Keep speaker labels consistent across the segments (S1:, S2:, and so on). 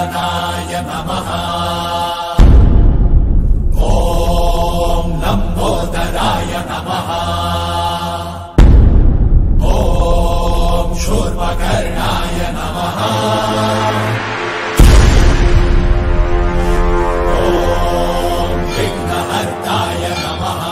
S1: లంబోదరాయ నమః ఓం లంబోదరాయ నమః ఓం శూర్పకర్ణాయ నమః ఓం విఘ్నహర్తాయ నమః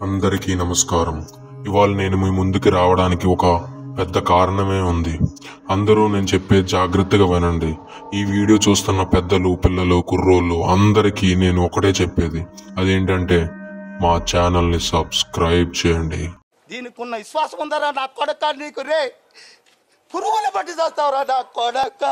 S2: అందరికీ నమస్కారం. ఇవాళ నేను మీ ముందుకి రావడానికి ఒక పెద్ద కారణమే ఉంది. అందరూ నేను చెప్పే జాగ్రత్తగా వినండి. ఈ వీడియో చూస్తున్న పెద్దలు, పిల్లలు, కుర్రోళ్ళు అందరికీ నేను ఒకటే చెప్పేది, అదేంటంటే మా ఛానల్ని సబ్స్క్రైబ్ చేయండి.
S3: దీనికి ఉన్న విశ్వాసం ఉందరా నా కొడక, నీకు రే పురుగులు పట్టి చేస్తావురా నా కొడక.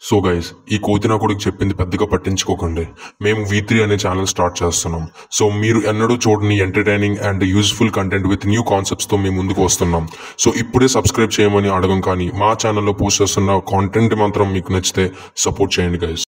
S2: సో గైస్, ఈ కోతినా కొడుకు చెప్పింది పెద్దగా పట్టించుకోకండి. మేము V3 అనే ఛానల్ స్టార్ట్ చేస్తున్నాం. సో మీరు ఎన్నడూ చూడని entertaining and useful content with new కాన్సెప్ట్స్తో మేము ముందుకు వస్తున్నాం. సో ఇప్పుడే సబ్స్క్రైబ్ చేయమని అడగం, కానీ మా ఛానల్లో పోస్ట్ చేస్తున్న కాంటెంట్ మాత్రం మీకు నచ్చితే సపోర్ట్ చేయండి గైస్.